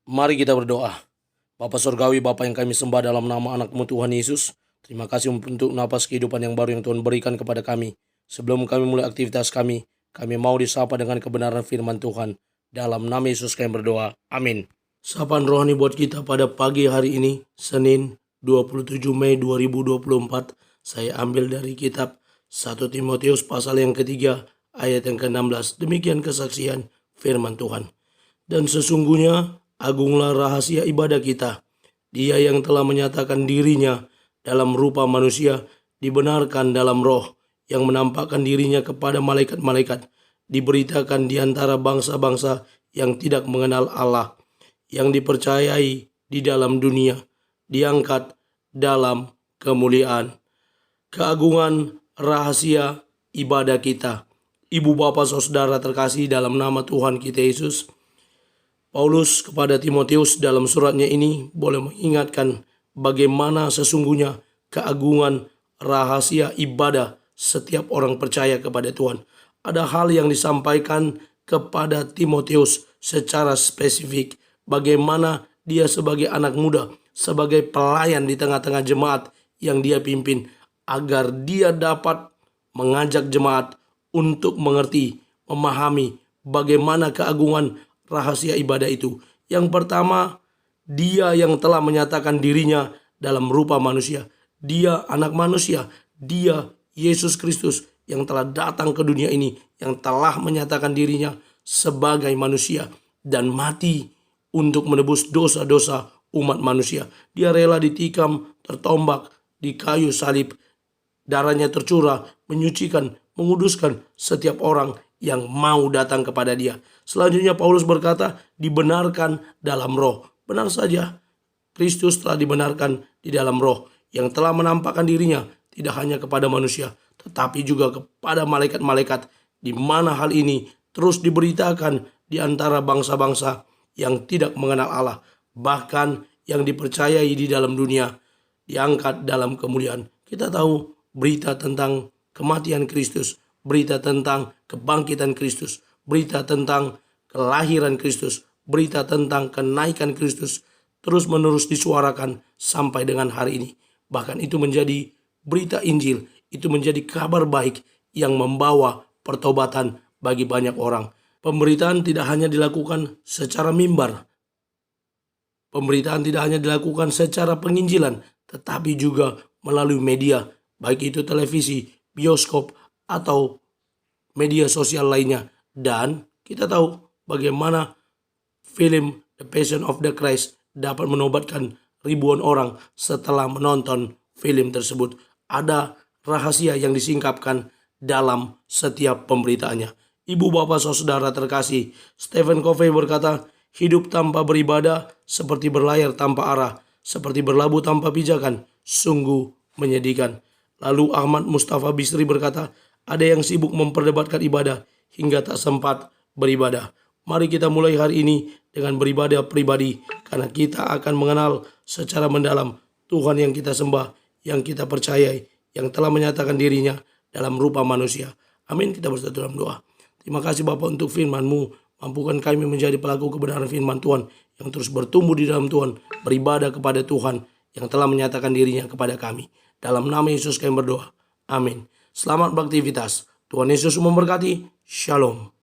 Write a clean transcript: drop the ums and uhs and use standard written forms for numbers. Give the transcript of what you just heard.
Mari kita berdoa. Bapa Surgawi, Bapa yang kami sembah dalam nama anak-Mu Tuhan Yesus, terima kasih untuk napas kehidupan yang baru yang Tuhan berikan kepada kami. Sebelum kami mulai aktivitas kami mau disapa dengan kebenaran firman Tuhan. Dalam nama Yesus kami berdoa. Amin. Sapaan rohani buat kita pada pagi hari ini, Senin 27 Mei 2024. Saya ambil dari kitab 1 Timotius pasal yang ketiga, ayat yang ke-16. Demikian kesaksian firman Tuhan. Dan sesungguhnya agunglah rahasia ibadah kita. Dia yang telah menyatakan dirinya dalam rupa manusia dibenarkan dalam roh, yang menampakkan dirinya kepada malaikat-malaikat, diberitakan di antara bangsa-bangsa yang tidak mengenal Allah, yang dipercayai di dalam dunia, diangkat dalam kemuliaan. Keagungan rahasia ibadah kita. Ibu bapa saudara terkasih dalam nama Tuhan kita Yesus, Paulus kepada Timotius dalam suratnya ini boleh mengingatkan bagaimana sesungguhnya keagungan rahasia ibadah setiap orang percaya kepada Tuhan. Ada hal yang disampaikan kepada Timotius secara spesifik, bagaimana dia sebagai anak muda, sebagai pelayan di tengah-tengah jemaat yang dia pimpin, agar dia dapat mengajak jemaat untuk mengerti, memahami bagaimana keagungan rahasia ibadah itu. Yang pertama, dia yang telah menyatakan dirinya dalam rupa manusia. Dia anak manusia. Dia Yesus Kristus yang telah datang ke dunia ini, yang telah menyatakan dirinya sebagai manusia dan mati untuk menebus dosa-dosa umat manusia. Dia rela ditikam, tertombak di kayu salib. Darahnya tercurah, menyucikan, menguduskan setiap orang yang mau datang kepada dia. Selanjutnya Paulus berkata, dibenarkan dalam roh. Benar saja, Kristus telah dibenarkan di dalam roh, yang telah menampakkan dirinya tidak hanya kepada manusia, tetapi juga kepada malaikat-malaikat, di mana hal ini terus diberitakan di antara bangsa-bangsa yang tidak mengenal Allah, bahkan yang dipercayai di dalam dunia, diangkat dalam kemuliaan. Kita tahu berita tentang kematian Kristus, berita tentang kebangkitan Kristus, berita tentang kelahiran Kristus, berita tentang kenaikan Kristus terus-menerus disuarakan sampai dengan hari ini. Bahkan itu menjadi berita Injil, itu menjadi kabar baik yang membawa pertobatan bagi banyak orang. Pemberitaan tidak hanya dilakukan secara mimbar, pemberitaan tidak hanya dilakukan secara penginjilan, tetapi juga melalui media, baik itu televisi, bioskop, atau media sosial lainnya. Dan kita tahu bagaimana film The Passion of the Christ dapat menobatkan ribuan orang setelah menonton film tersebut. Ada rahasia yang disingkapkan dalam setiap pemberitaannya. Ibu bapak saudara terkasih, Stephen Covey berkata, hidup tanpa beribadah seperti berlayar tanpa arah, seperti berlabuh tanpa pijakan, sungguh menyedihkan. Lalu Ahmad Mustafa Bisri berkata, ada yang sibuk memperdebatkan ibadah hingga tak sempat beribadah. Mari kita mulai hari ini dengan beribadah pribadi, karena kita akan mengenal secara mendalam Tuhan yang kita sembah, yang kita percayai, yang telah menyatakan dirinya dalam rupa manusia. Amin. Kita bersatu dalam doa. Terima kasih Bapa untuk firman-Mu. Mampukan kami menjadi pelaku kebenaran firman Tuhan, yang terus bertumbuh di dalam Tuhan, beribadah kepada Tuhan yang telah menyatakan dirinya kepada kami. Dalam nama Yesus kami berdoa. Amin. Selamat beraktivitas. Tuhan Yesus memberkati. Shalom.